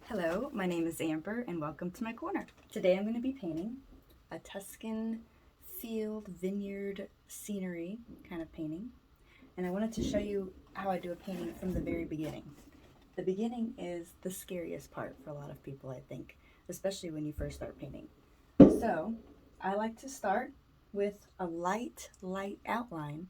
Hello, my name is Amber and welcome to my corner. Today I'm going to be painting a Tuscan field vineyard scenery kind of painting, and I wanted to show you how I do a painting from the very beginning. The beginning is the scariest part for a lot of people, I think, especially when you first start painting. So I like to start with a light outline.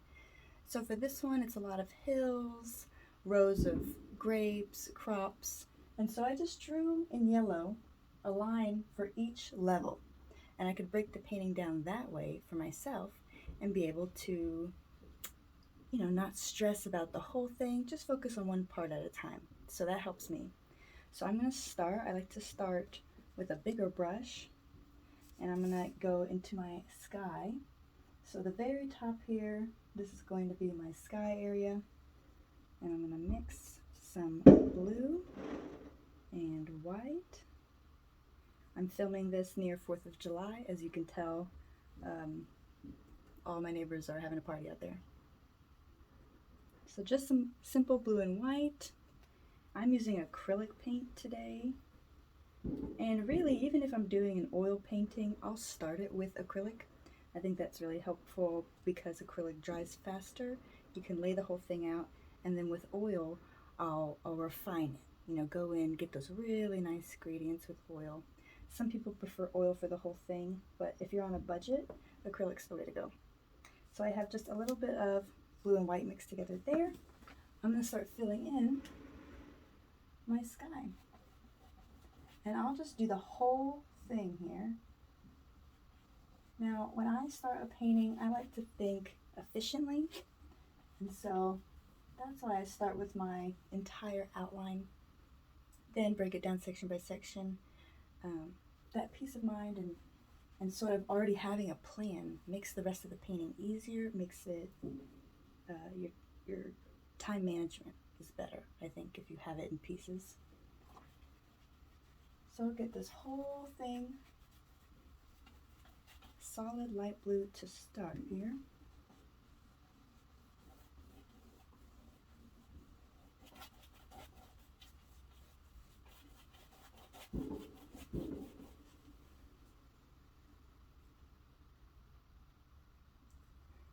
So for this one it's a lot of hills, rows of grapes, crops. And so I just drew in yellow a line for each level. And I could break the painting down that way for myself and be able to, not stress about the whole thing, just focus on one part at a time. So that helps me. So I like to start with a bigger brush, and I'm gonna go into my sky. So the very top here, this is going to be my sky area, and I'm gonna mix some blue and white. I'm filming this near 4th of July. As you can tell, all my neighbors are having a party out there. So just some simple blue and white. I'm using acrylic paint today. And really, even if I'm doing an oil painting, I'll start it with acrylic. I think that's really helpful because acrylic dries faster. You can lay the whole thing out, and then with oil, I'll refine it. Go in, get those really nice gradients with oil. Some people prefer oil for the whole thing, but if you're on a budget, acrylic's the way to go. So I have just a little bit of blue and white mixed together there. I'm going to start filling in my sky. And I'll just do the whole thing here. Now, when I start a painting, I like to think efficiently. And so that's why I start with my entire outline, then break it down section by section. That peace of mind and sort of already having a plan makes the rest of the painting easier, makes it, your time management is better, I think, if you have it in pieces. So I'll get this whole thing solid light blue to start here.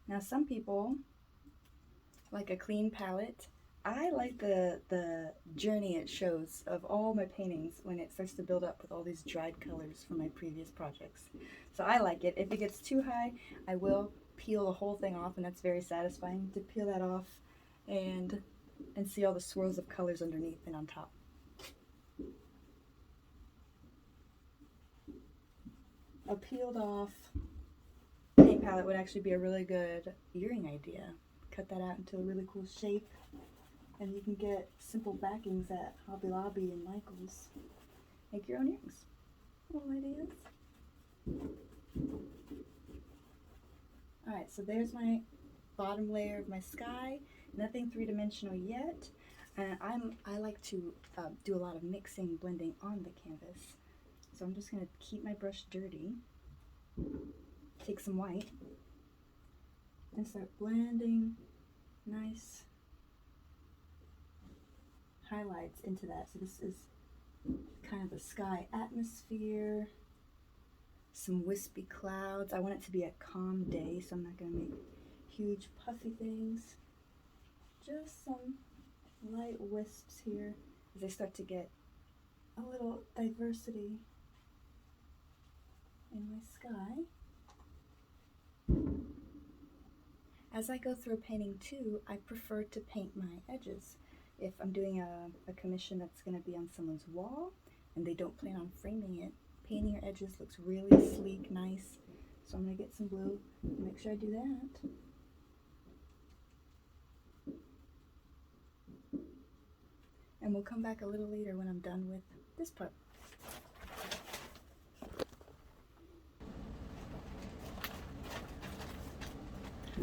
Now some people like a clean palette. I like the journey it shows of all my paintings when it starts to build up with all these dried colors from my previous projects. So I like it. If it gets too high, I will peel the whole thing off, and that's very satisfying to peel that off and see all the swirls of colors underneath and on top. A peeled off paint palette would actually be a really good earring idea. Cut that out into a really cool shape, and you can get simple backings at Hobby Lobby and Michael's. Make your own earrings. Little ideas. Alright, so there's my bottom layer of my sky. Nothing three-dimensional yet. I like to do a lot of mixing, blending on the canvas. So I'm just going to keep my brush dirty. Take some white and start blending nice highlights into that. So this is kind of the sky atmosphere, some wispy clouds. I want it to be a calm day, so I'm not going to make huge puffy things. Just some light wisps here as I start to get a little diversity in my sky. As I go through a painting too, I prefer to paint my edges. If I'm doing a commission that's going to be on someone's wall and they don't plan on framing it, painting your edges looks really sleek, nice. So I'm going to get some blue and make sure I do that. And we'll come back a little later when I'm done with this part.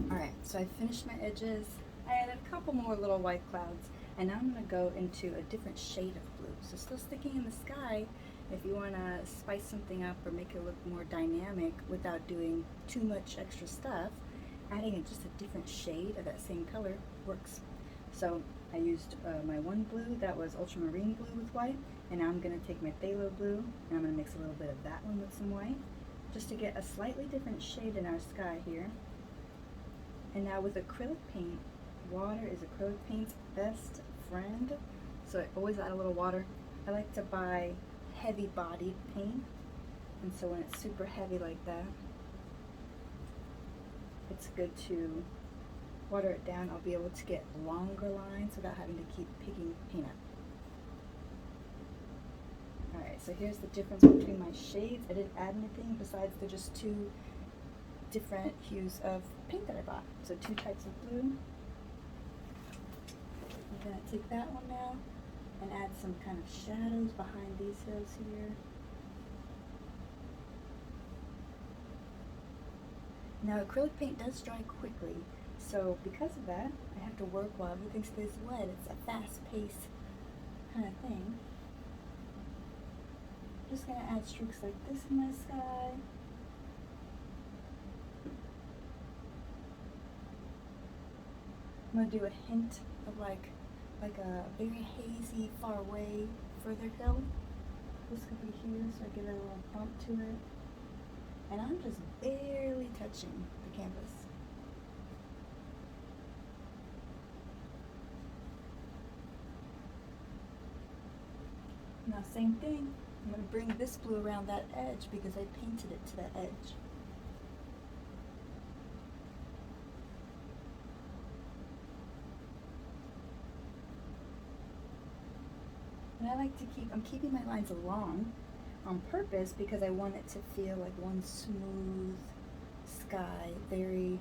Alright, so I finished my edges. I added a couple more little white clouds, and now I'm going to go into a different shade of blue. So still sticking in the sky, if you want to spice something up or make it look more dynamic without doing too much extra stuff, adding just a different shade of that same color works. So I used my one blue that was ultramarine blue with white, and now I'm going to take my phthalo blue and I'm going to mix a little bit of that one with some white just to get a slightly different shade in our sky here. And now with acrylic paint, water is acrylic paint's best friend, so I always add a little water. I like to buy heavy bodied paint, and so when it's super heavy like that, it's good to water it down. I'll be able to get longer lines without having to keep picking paint up. Alright, so here's the difference between my shades. I didn't add anything besides they're just two different hues of paint that I bought. So two types of blue. I'm going to take that one now and add some kind of shadows behind these hills here. Now acrylic paint does dry quickly, so because of that, I have to work while everything stays wet. It's a fast-paced kind of thing. I'm just going to add streaks like this in my sky. I'm going to do a hint of like a very hazy, far away, further hill. This could be here, so I give it a little bump to it. And I'm just barely touching the canvas. Now same thing, I'm going to bring this blue around that edge because I painted it to that edge. And I like to I'm keeping my lines long on purpose because I want it to feel like one smooth sky, very,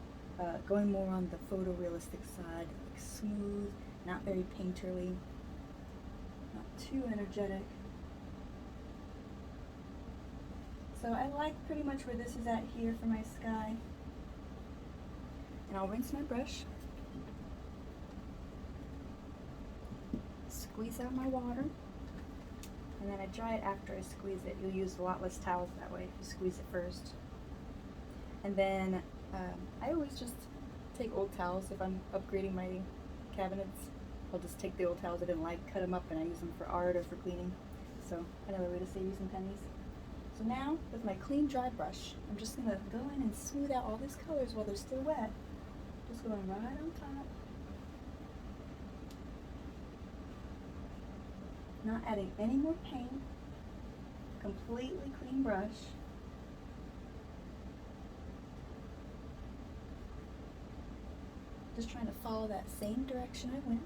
going more on the photorealistic side, like smooth, not very painterly, not too energetic. So I like pretty much where this is at here for my sky. And I'll rinse my brush, squeeze out my water, and then I dry it after I squeeze it. You'll use a lot less towels that way if you squeeze it first. And then I always just take old towels if I'm upgrading my cabinets. I'll just take the old towels I didn't like, cut them up, and I use them for art or for cleaning. So another way to save you some pennies. So now, with my clean dry brush, I'm just going to go in and smooth out all these colors while they're still wet. Just going right on top. Not adding any more paint. Completely clean brush. Just trying to follow that same direction I went.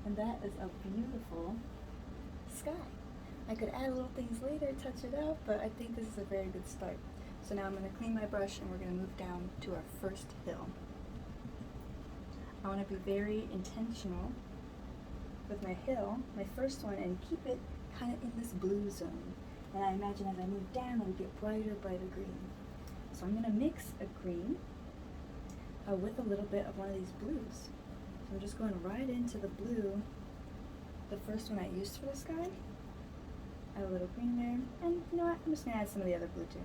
And that is a beautiful sky. I could add little things later, touch it up, but I think this is a very good start. So now I'm going to clean my brush and we're going to move down to our first hill. I want to be very intentional with my hill, my first one, and keep it kind of in this blue zone. And I imagine as I move down, it'll get brighter, brighter green. So I'm going to mix a green with a little bit of one of these blues. So I'm just going right into the blue, the first one I used for the sky. Add a little green there, and you know what, I'm just going to add some of the other blue too.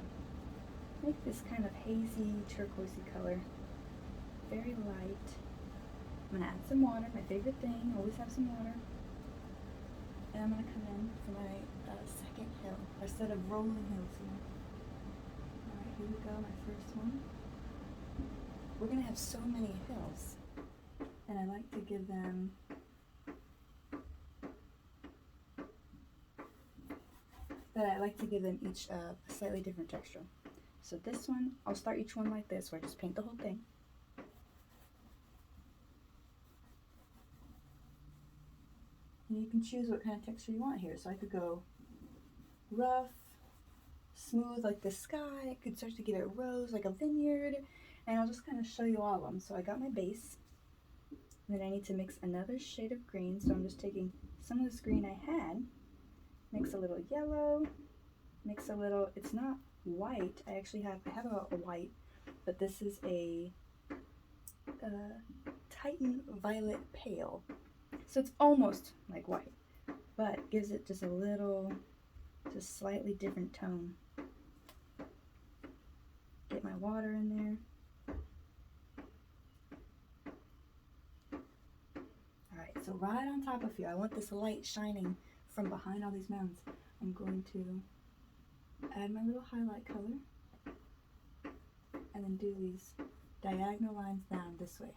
Make this kind of hazy, turquoisey color, very light. I'm going to add some water, my favorite thing, always have some water. And I'm going to come in for my second hill, our set of rolling hills here. Alright, here we go, my first one. We're going to have so many hills, and I like to give them each a slightly different texture. So this one, I'll start each one like this, where I just paint the whole thing. And you can choose what kind of texture you want here. So I could go rough, smooth like the sky. I could start to give it rose like a vineyard. And I'll just kind of show you all of them. So I got my base. And then I need to mix another shade of green. So I'm just taking some of this green I had, mix a little yellow, mix a little, it's not white. I have a white, but this is a Titan Violet Pale. So it's almost like white, but gives it just a little, just slightly different tone. Get my water in there. So right on top of you, I want this light shining from behind all these mountains. I'm going to add my little highlight color and then do these diagonal lines down this way.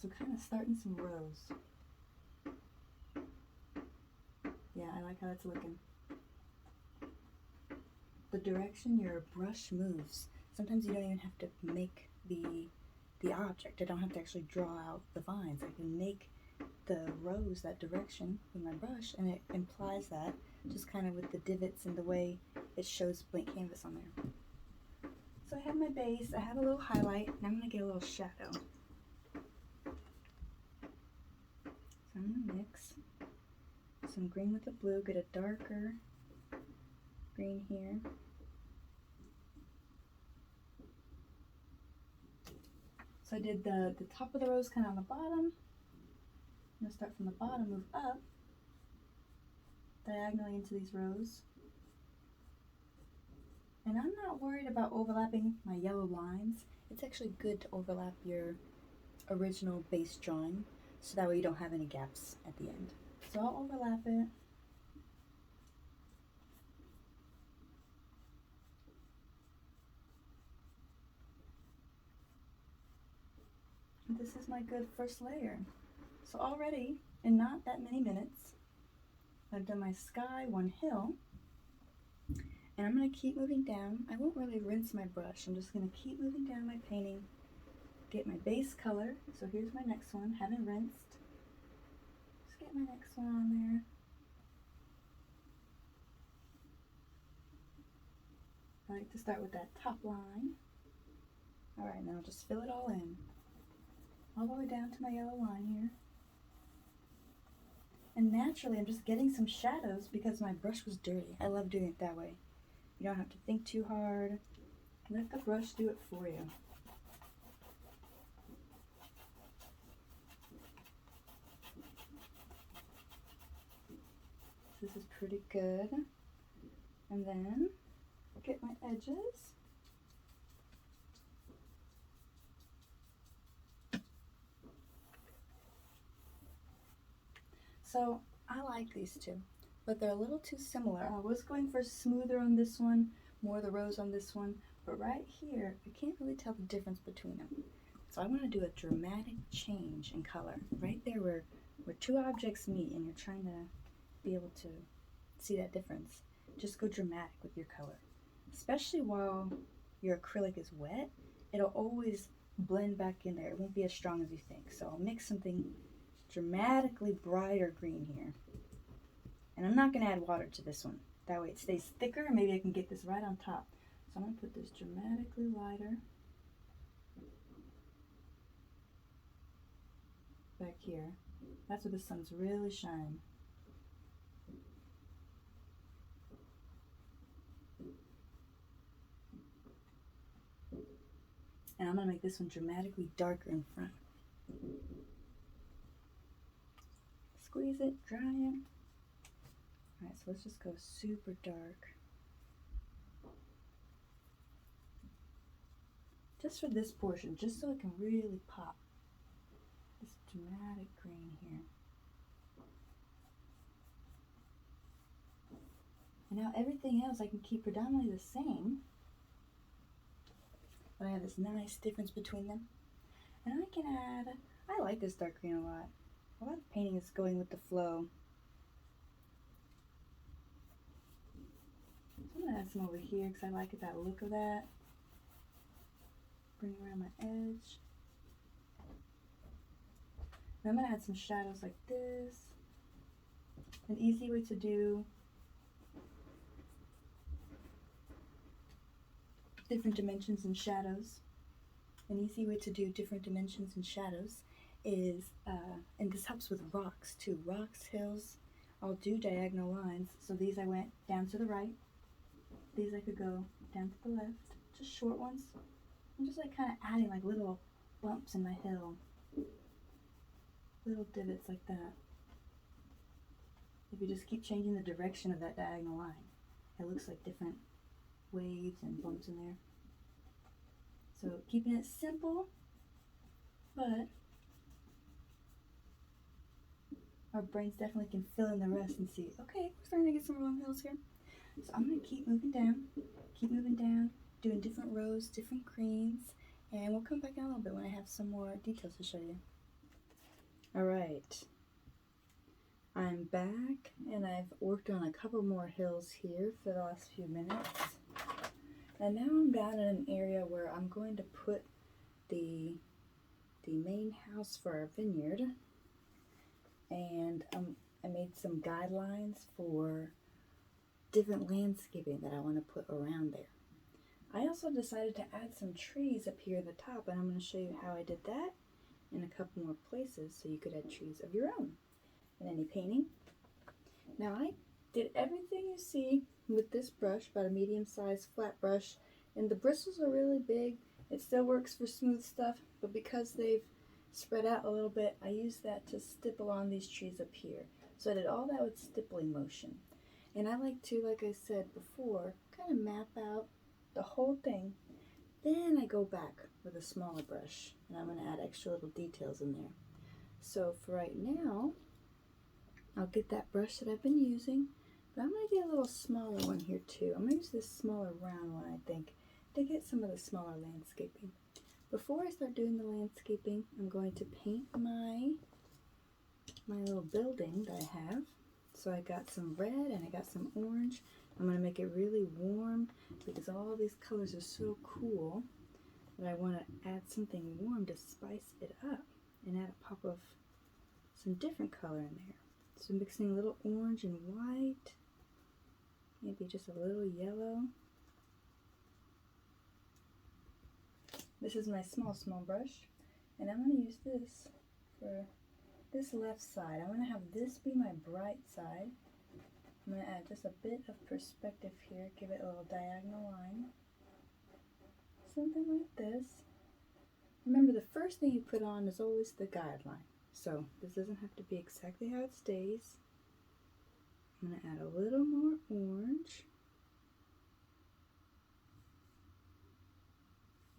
So kind of starting some rows. Yeah, I like how that's looking. The direction your brush moves. Sometimes you don't even have to make the object. I don't have to actually draw out the vines. I can make the rows that direction with my brush, and it implies that just kind of with the divots and the way it shows blank canvas on there. So I have my base, I have a little highlight, and I'm going to get a little shadow. So I'm going to mix some green with the blue, get a darker green here. So I did the top of the rose kind of on the bottom. I'm going to start from the bottom, move up, diagonally into these rows. And I'm not worried about overlapping my yellow lines. It's actually good to overlap your original base drawing, so that way you don't have any gaps at the end. So I'll overlap it. This is my good first layer. So already, in not that many minutes, I've done my sky, one hill, and I'm going to keep moving down. I won't really rinse my brush. I'm just going to keep moving down my painting, get my base color. So here's my next one, haven't rinsed. Just get my next one on there. I like to start with that top line. All right, now just fill it all in, all the way down to my yellow line here. And naturally, I'm just getting some shadows because my brush was dirty. I love doing it that way. You don't have to think too hard. Let the brush do it for you. This is pretty good. And then get my edges. So I like these two, but they're a little too similar. I was going for smoother on this one, more of the rose on this one, but right here, I can't really tell the difference between them. So I want to do a dramatic change in color. Right there where two objects meet and you're trying to be able to see that difference. Just go dramatic with your color. Especially while your acrylic is wet, it'll always blend back in there. It won't be as strong as you think. So I'll mix something dramatically brighter green here. And I'm not going to add water to this one. That way it stays thicker, and maybe I can get this right on top. So I'm going to put this dramatically lighter back here. That's where the sun's really shining. And I'm going to make this one dramatically darker in front. Squeeze it, dry it. Alright, so let's just go super dark. Just for this portion, just so it can really pop. This dramatic green here. And now everything else I can keep predominantly the same. But I have this nice difference between them. And I can add, I like this dark green a lot. A lot of painting is going with the flow. So I'm going to add some over here because I like that look of that. Bring around my edge. And I'm going to add some shadows like this. An easy way to do different dimensions and shadows. An easy way to do different dimensions and shadows is, and this helps with rocks too. Rocks, hills, I'll do diagonal lines. So these I went down to the right. These I could go down to the left. Just short ones. I'm just like kind of adding like little bumps in my hill. Little divots like that. If you just keep changing the direction of that diagonal line, it looks like different waves and bumps in there. So keeping it simple, but our brains definitely can fill in the rest and see, okay, we're starting to get some rolling hills here. So I'm going to keep moving down, doing different rows, different greens, and we'll come back in a little bit when I have some more details to show you. All right, I'm back, and I've worked on a couple more hills here for the last few minutes. And now I'm down in an area where I'm going to put the main house for our vineyard, and I made some guidelines for different landscaping that I want to put around there. I also decided to add some trees up here at the top, and I'm going to show you how I did that in a couple more places so you could add trees of your own in any painting. Now I did everything you see with this brush, about a medium-sized flat brush, and the bristles are really big. It still works for smooth stuff, but because they've spread out a little bit, I used that to stipple on these trees up here. So I did all that with stippling motion. And I like to, like I said before, kind of map out the whole thing. Then I go back with a smaller brush, and I'm going to add extra little details in there. So for right now, I'll get that brush that I've been using, but I'm going to get a little smaller one here too. I'm going to use this smaller round one, I think, to get some of the smaller landscaping. Before I start doing the landscaping, I'm going to paint my little building that I have. So I got some red and I got some orange. I'm going to make it really warm because all these colors are so cool that I want to add something warm to spice it up and add a pop of some different color in there. So mixing a little orange and white, maybe just a little yellow. This is my small brush, and I'm going to use this for this left side. I'm going to have this be my bright side. I'm going to add just a bit of perspective here, give it a little diagonal line. Something like this. Remember, the first thing you put on is always the guideline. So this doesn't have to be exactly how it stays. I'm going to add a little more orange.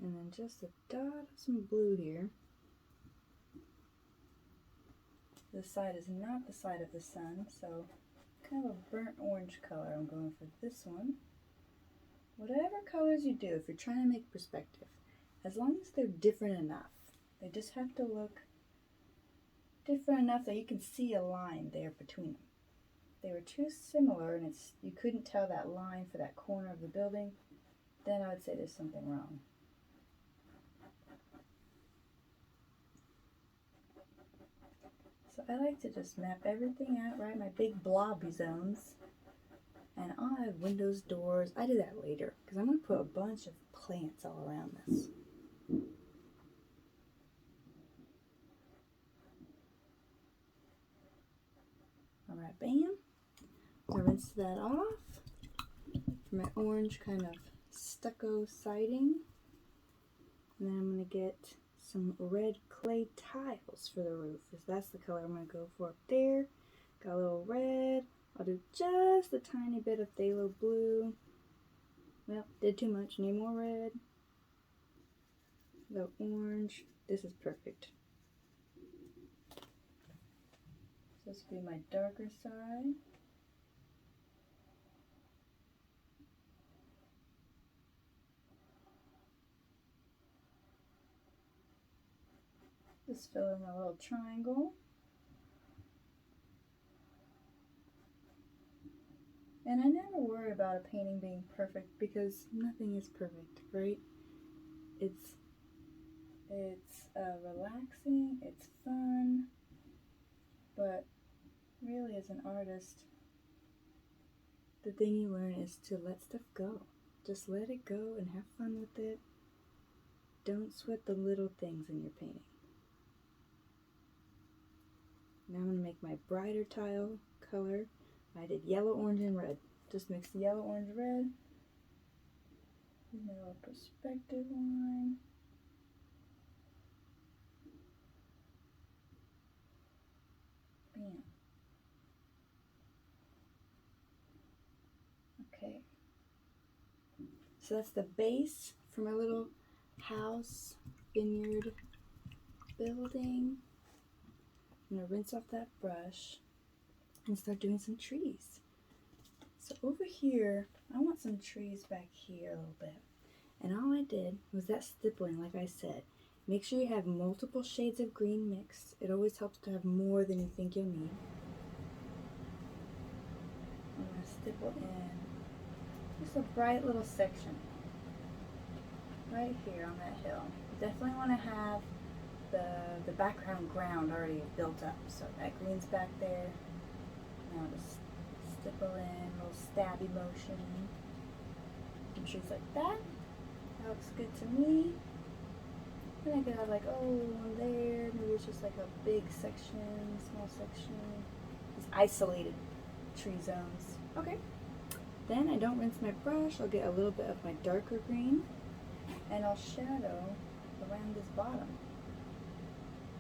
And then just a dot of some blue here. This side is not the side of the sun, so kind of a burnt orange color I'm going for this one. Whatever colors you do, if you're trying to make perspective, as long as they're different enough, they just have to look different enough that you can see a line there between them. If they were too similar and you couldn't tell that line for that corner of the building, then I would say there's something wrong. So I like to just map everything out, right? My big blobby zones. And I'll add windows, doors. I do that later because I'm going to put a bunch of plants all around this. Alright, bam. I rinse that off for my orange kind of stucco siding. And then I'm going to get some red clay tiles for the roof, because that's the color I'm going to go for up there. Got a little red. I'll do just a tiny bit of phthalo blue. Well, did too much. Need more red. A little orange. This is perfect. So this will be my darker side. Just fill in a little triangle. And I never worry about a painting being perfect because nothing is perfect, right? It's relaxing, it's fun, but really as an artist, the thing you learn is to let stuff go. Just let it go and have fun with it. Don't sweat the little things in your painting. Now I'm going to make my brighter tile color. I did yellow, orange, and red. Just mix the yellow, orange, red. My little perspective line. Bam. Okay. So that's the base for my little house, vineyard building. I'm going to rinse off that brush. and start doing some trees. So over here, I want some trees back here a little bit. And all I did was that stippling, like I said. Make sure you have multiple shades of green mixed. It always helps to have more than you think you'll need. I'm going to stipple in just a bright little section right here on that hill. You definitely want to have the background ground already built up. So that green's back there. Now just stipple in a little stabby motion. And trees like that. That looks good to me. Then I could have like, oh, one there. Maybe it's just like a big section, small section. These isolated tree zones. Okay. Then I don't rinse my brush. I'll get a little bit of my darker green and I'll shadow around this bottom.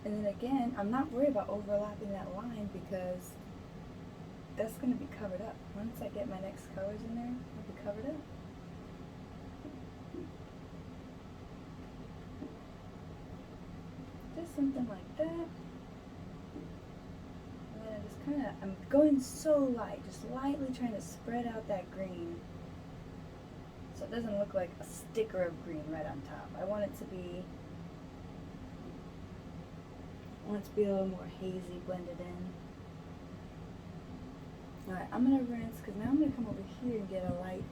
And then again, I'm not worried about overlapping that line because that's going to be covered up. Once I get my next colors in there, it'll be covered up. Just something like that. And then I just kind of, I'm going so light, just lightly trying to spread out that green so it doesn't look like a sticker of green right on top. I want it to be a little more hazy, blended in. Alright, I'm going to rinse because now I'm going to come over here and get a light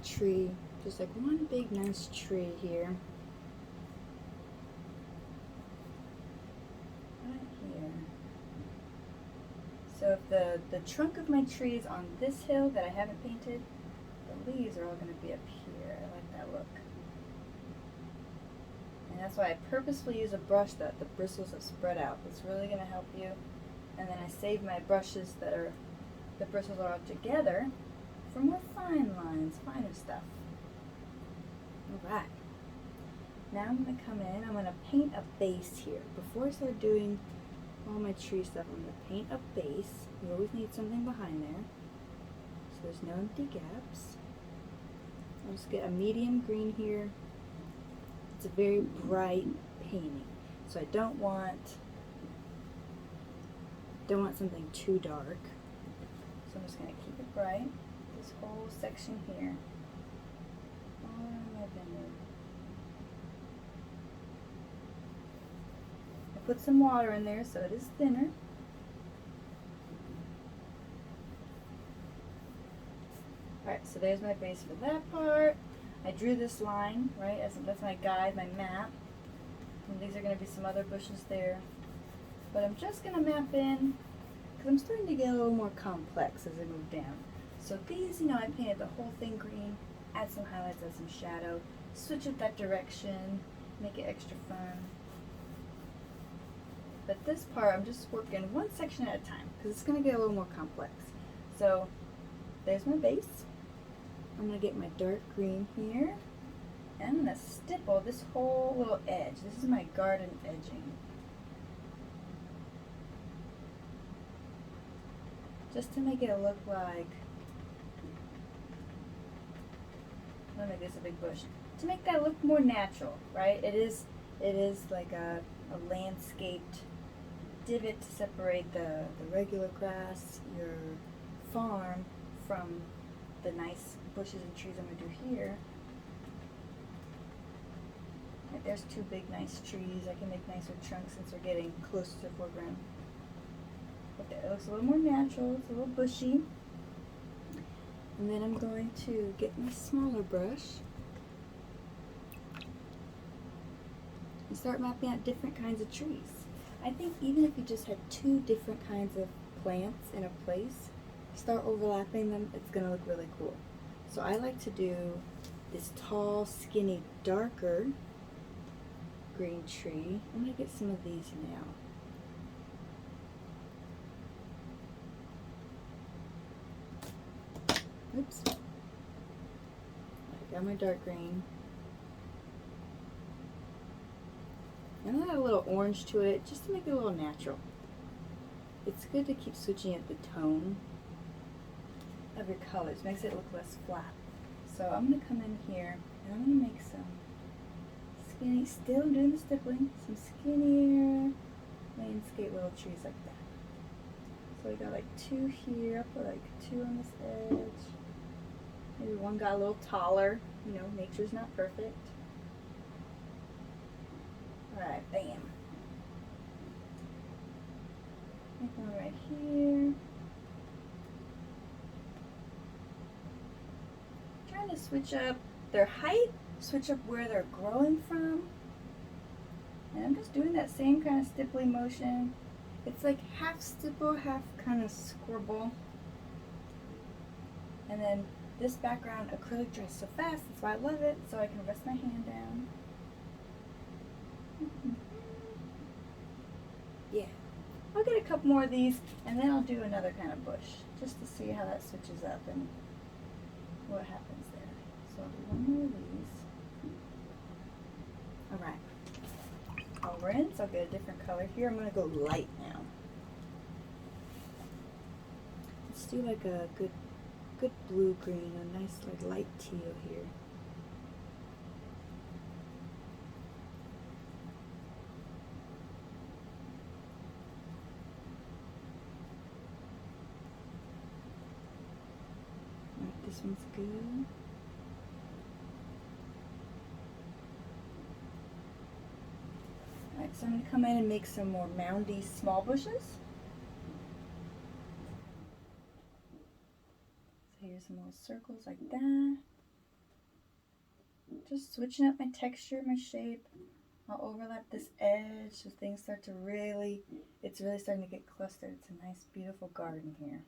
tree. Just like one big nice tree here. Right here. So if the trunk of my tree is on this hill that I haven't painted, the leaves are all going to be up here. I like that look. And that's why I purposefully use a brush that the bristles have spread out. It's really going to help you. And then I save my brushes that are, the bristles are all together for more fine lines, finer stuff. Alright. Now I'm going to come in, I'm going to paint a base here. Before I start doing all my tree stuff, I'm going to paint a base. You always need something behind there, so there's no empty gaps. I'll just get a medium green here. It's a very bright painting, so I don't want something too dark. So I'm just going to keep it bright. This whole section here. All around my vineyard. I put some water in there so it is thinner. Alright, so there's my base for that part. I drew this line, right, that's my guide, my map. And these are going to be some other bushes there. But I'm just going to map in, because I'm starting to get a little more complex as I move down. So these, you know, I painted the whole thing green, add some highlights, add some shadow, switch it that direction, make it extra fun. But this part, I'm just working one section at a time, because it's going to get a little more complex. So there's my base. I'm going to get my dark green here, and I'm going to stipple this whole little edge. This is my garden edging. Just to make it look like, I'll make this a big bush. To make that look more natural, right? It is like a landscaped divot to separate the regular grass, your farm, from the nice bushes and trees I'm going to do here. Right, there's two big nice trees. I can make nicer trunks since they're getting close to the foreground. But there, it looks a little more natural. It's a little bushy. And then I'm going to get my smaller brush and start mapping out different kinds of trees. I think even if you just had two different kinds of plants in a place, start overlapping them, it's going to look really cool. So I like to do this tall, skinny, darker green tree. I'm going to get some of these now. Oops. I got my dark green. And I'll add a little orange to it just to make it a little natural. It's good to keep switching up the tone of your colors. Makes it look less flat. So I'm going to come in here and I'm going to make some skinny, still doing the stippling, some skinnier landscape little trees like that. So So I got like 2 here. I'll put like 2 on this edge. Maybe one got a little taller. You know, nature's not perfect. Alright, bam. Make one right here. Trying to switch up their height, switch up where they're growing from. And I'm just doing that same kind of stippling motion. It's like half stipple, half kind of scribble. And then this background acrylic dries so fast, that's why I love it, so I can rest my hand down. Yeah. I'll get a couple more of these, and then I'll do another kind of bush, just to see how that switches up and what happens there. So I'll do one more of these. Alright. I'll rinse, I'll get a different color here. I'm going to go light now. Let's do like a good blue-green, a nice like light teal here. Alright, this one's good. Alright, so I'm going to come in and make some more moundy small bushes. So here's some little circles like that. Just switching up my texture, my shape. I'll overlap this edge so things start to really, it's really starting to get clustered. It's a nice, beautiful garden here.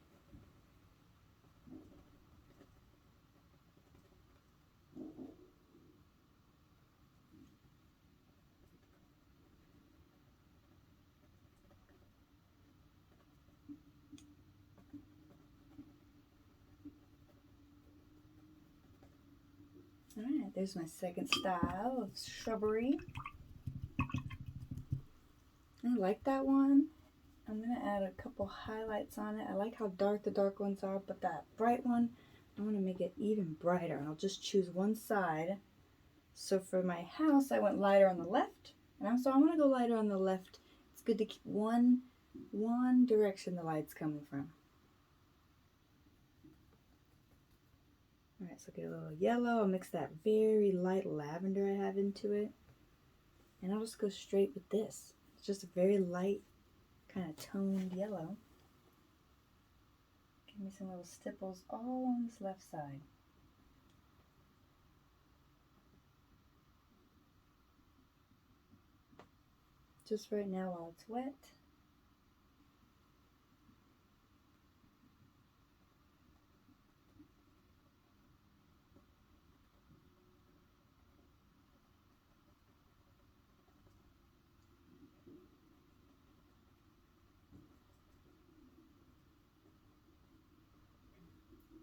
Alright, there's my second style of shrubbery. I like that one. I'm going to add a couple highlights on it. I like how dark the dark ones are, but that bright one, I want to make it even brighter. And I'll just choose one side. So for my house, I went lighter on the left. And so I'm going to go lighter on the left. It's good to keep one direction the light's coming from. Alright, so get a little yellow. I'll mix that very light lavender I have into it. And I'll just go straight with this. It's just a very light, kind of toned yellow. Give me some little stipples all on this left side. Just right now while it's wet.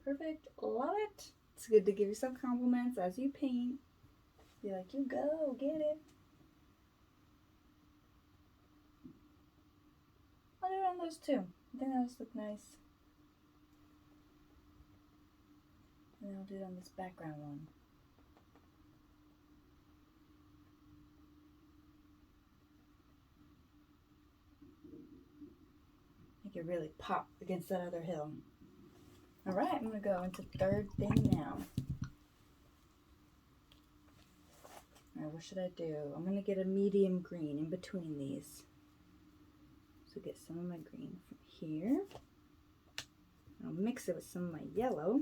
Perfect, love it. It's good to give yourself compliments as you paint. Be like, you go, get it. I'll do it on those too. I think those look nice. And then I'll do it on this background one. Make it really pop against that other hill. Alright, I'm going to go into third thing now. Alright, what should I do? I'm going to get a medium green in between these. So get some of my green from here. I'll mix it with some of my yellow.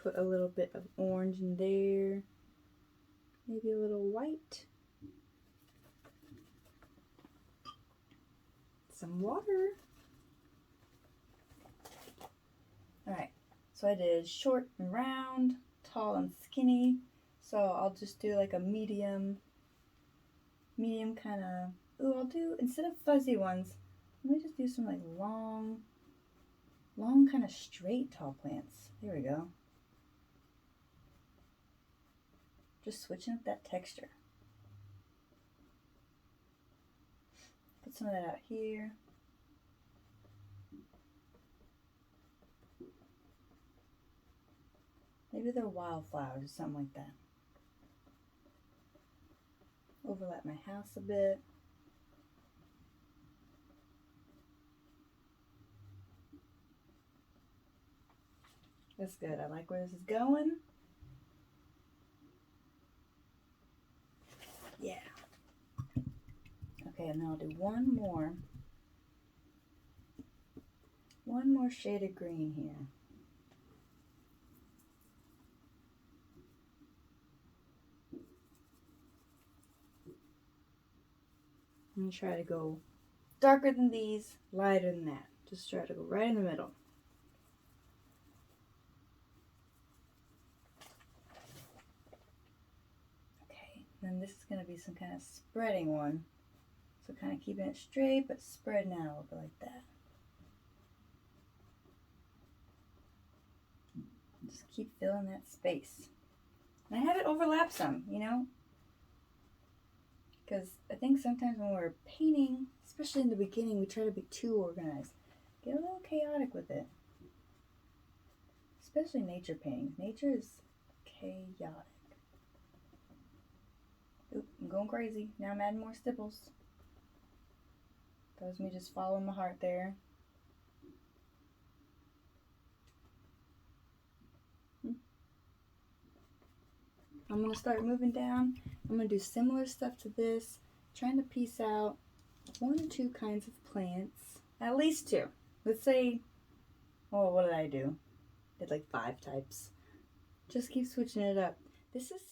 Put a little bit of orange in there. Maybe a little white. Some water. Alright, so I did short and round, tall and skinny. So I'll just do like a medium kind of, ooh, I'll do, instead of fuzzy ones, let me just do some like long kind of straight tall plants. There we go. Just switching up that texture. Put some of that out here. Maybe they're wildflowers or something like that. overlap my house a bit. That's good. I like where this is going. Yeah. Okay, and then I'll do one more shade of green here. I'm going to try to go darker than these, lighter than that. Just try to go right in the middle. Okay, then this is going to be some kind of spreading one. So kind of keeping it straight, but spreading out a little bit like that. Just keep filling that space. And I have it overlap some, you know, because I think sometimes when we're painting, especially in the beginning, we try to be too organized. Get a little chaotic with it. Especially nature painting. Nature is chaotic. Oop, I'm going crazy. Now I'm adding more stipples. That was me just following my heart there. I'm going to start moving down. I'm going to do similar stuff to this. Trying to piece out 1 or 2 kinds of plants. At least 2. Let's say, oh, what did I do? I did like 5 types. Just keep switching it up. This is still...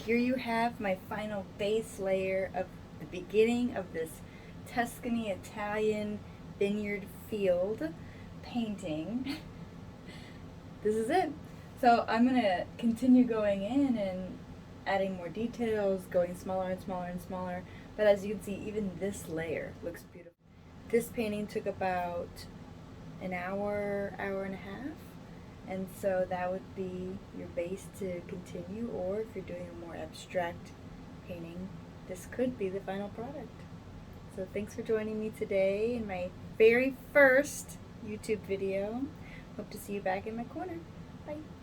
Here you have my final base layer of the beginning of this Tuscany Italian vineyard field painting. This is it. So I'm going to continue going in and adding more details, going smaller and smaller and smaller. But as you can see, even this layer looks beautiful. This painting took about an hour, hour and a half. And so that would be your base to continue, or if you're doing a more abstract painting, this could be the final product. So thanks for joining me today in my very first YouTube video. Hope to see you back in my corner. Bye.